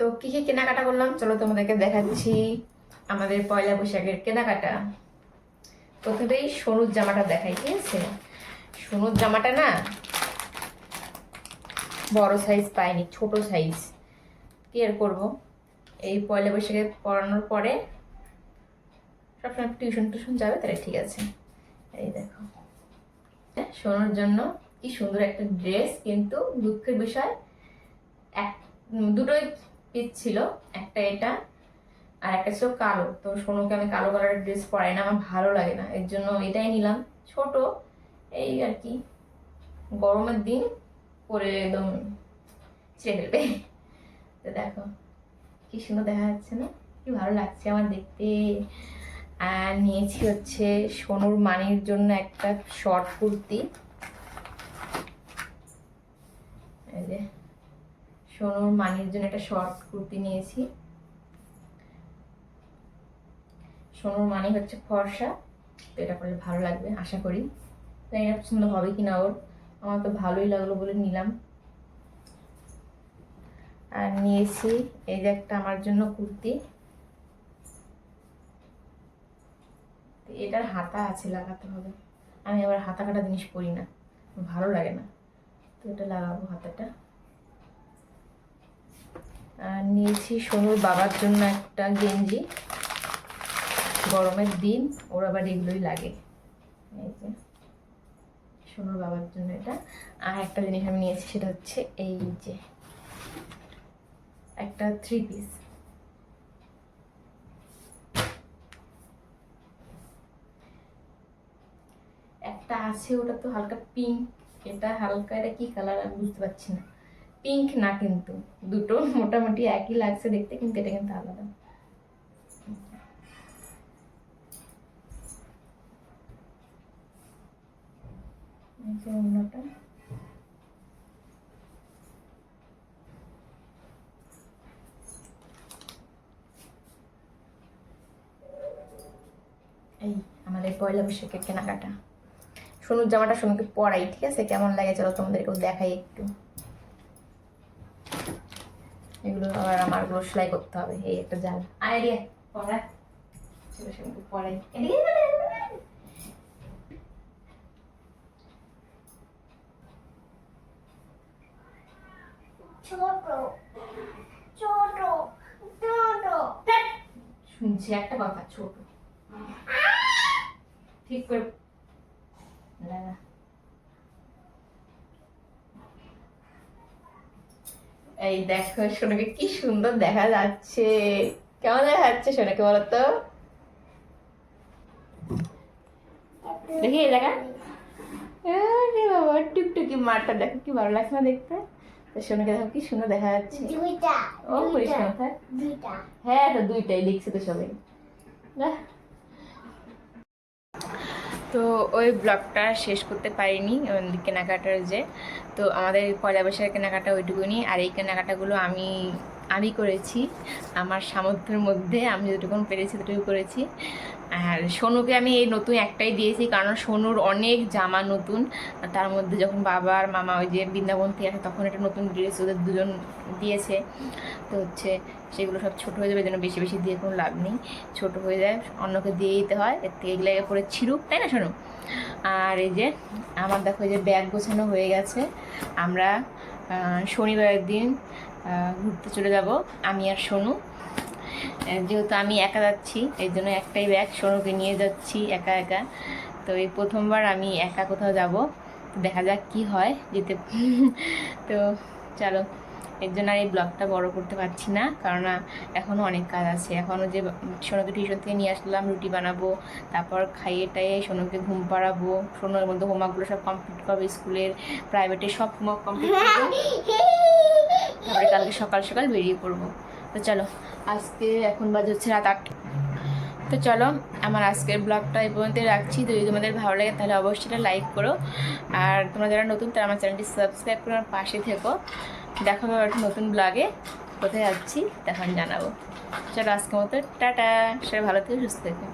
তো কি কি কেনাকাটা করলাম চলো তোমাদেরকে দেখাচ্ছি আমাদের পয়লা বৈশাখের কেনাকাটা। প্রথমেই সোনুর জামাটা দেখাই, ঠিক আছে? সোনুর জামাটা না বড় সাইজ পাইনি, ছোট সাইজ। কি আর করবো, এই পয়লা বৈশাখে পড়ানোর পরে সবসময় টিউশন টিউশন যাবে, তাহলে ঠিক আছে। এই দেখো সোনুর জন্য কি সুন্দর একটা ড্রেস, কিন্তু দুঃখের বিষয় দুটোই পিস ছিল, একটা এটা আর একটা ছিল কালো। তো সোনুকে আমি কালো কালারের ড্রেস পরাই না, আমার ভালো লাগে না, এর জন্য এটাই নিলাম। ছোট এই আর কি, গরমের দিন পরে একদম ছিঁড়ে ফেলবে। তো দেখো কি সুন্দর দেখা যাচ্ছে না, কি ভালো লাগছে আমার দেখতে। আর নিয়েছি হচ্ছে সোনুর মানির জন্য একটা শর্ট কুর্তি। এই যে সোনুর মানির জন্য একটা শর্ট কুর্তি নিয়েছি। সোনুর মানি হচ্ছে ফর্সা, তো এটা করলে ভালো লাগবে আশা করি। জানি না পছন্দ হবে কিনা ওর, আমার তো ভালোই লাগলো বলে নিলাম। আর নিয়েছি এই যে একটা আমার জন্য কুর্তি, এটার হাতা আছে, লাগাতে হবে। আমি আবার হাতা কাটা জিনিস পরি না, ভালো লাগে না, তো এটা লাগাবো হাতাটা। আর নিয়েছি সোনুর বাবার জন্য একটা গেঞ্জি, গরমের দিন ওর আবার এগুলোই লাগে। এই যে সোনুর বাবার জন্য এটা। আর একটা জিনিস আমি নিয়েছি, সেটা হচ্ছে এই যে একটা 3 পিস। একটা আছে, ওটা তো হালকা পিঙ্ক, এটা হালকা, এটা কি কালার আমি বুঝতে পারছি না। পিঙ্ক না, কিন্তু দুটো মোটামুটি একই লাগছে দেখতে, কিন্তু এটা কিন্তু আলাদা। অন্যটা এই আমাদের পয়লা বৈশাখের কেনাকাটা। সোনুর জামাটা সোনুকে পরাই, ঠিক আছে? কেমন লাগে চলো তোমাদেরকেও দেখাই একটু। এগুলো আবার আমারগুলো সেলাই করতে হবে, এই একটা জাল আইডিয়া পড়া চলো সোনুকে পরাই। শুনছি একটা কথা, ছোট ঠিক করে লাগা। এই দেখো সোনাকে কি সুন্দর দেখা যাচ্ছে, কেমন দেখা যাচ্ছে সোনাকে বলো তো? দেখি এই জায়গা, আরে বাবা টুকটুকি মারটা দেখো কি ভালো লাগছে না দেখতে। তো সোনাকে দেখো কি সুন্দর দেখা যাচ্ছে। ও পরিষ্কার থাক। হ্যাঁ তো দুইটাই লিখছে তো সবাই। তো ওই ব্লগটা শেষ করতে পারিনি কেনাকাটার যে। তো আমাদের পয়লা বৈশাখের কেনাকাটা ওইটুকুনি, আর এই কেনাকাটাগুলো আমি করেছি আমার সামর্থ্যের মধ্যে, আমি যতটুকু পেরেছি ততটুকু করেছি। আর সোনুকে আমি এই নতুন একটাই দিয়েছি, কারণ সোনুর অনেক জামা নতুন, তার মধ্যে যখন বাবা আর মামা ওই যে বৃন্দাবন থেকে আসে তখন একটা নতুন ড্রেস ওদের দুজন দিয়েছে। তো হচ্ছে সেগুলো সব ছোটো হয়ে যাবে, যেন বেশি বেশি দিয়ে কোনো লাভ নেই, ছোটো হয়ে যায় অন্যকে দিয়ে দিতে হয়, এর থেকে এগুলো পরে ছিড়ুক, তাই না শোনো? আর এই যে আমার দেখো এই যে ব্যাগ গোছানো হয়ে গেছে। আমরা শনিবারের দিন ঘুরতে চলে যাব আমি আর সোনু। যেহেতু আমি একা যাচ্ছি এই জন্য একটাই ব্যাগ, সোনুকে নিয়ে যাচ্ছি একা একা। তো এই প্রথমবার আমি একা কোথাও যাব, দেখা যাক কি হয় যেতে। তো চলো, এর জন্য আর এই ব্লগটা বড় করতে পারছি না, কারণ এখনও অনেক কাজ আছে। এখনও যে সোনুকে টিউশন থেকে নিয়ে আসলাম, রুটি বানাবো, তারপর খাইয়ে টাইয়ে সোনুকে ঘুম পাড়াবো, সোনুর মধ্যে হোমওয়ার্কগুলো সব কমপ্লিট করবো, স্কুলের প্রাইভেটের সব হোমওয়ার্ক কমপ্লিট করবো, তারপরে কালকে সকাল সকাল বেরিয়ে পড়বো। তো চলো, আজকে এখন বাজে হচ্ছে রাত 8। তো চলো আমার আজকের ব্লগটা এই পর্যন্তই রাখছি। যদি তোমাদের ভালো লাগে তাহলে অবশ্যই এটা লাইক করো, আর তোমরা যারা নতুন তারা আমার চ্যানেলটি সাবস্ক্রাইব করে আমার পাশে থেকো। দেখা হবে একটা নতুন ব্লগে, কোথায় যাচ্ছি তখন জানাবো। চলো আজকের মতো টাটা, সবাই ভালো থেকো, সুস্থ থেকো।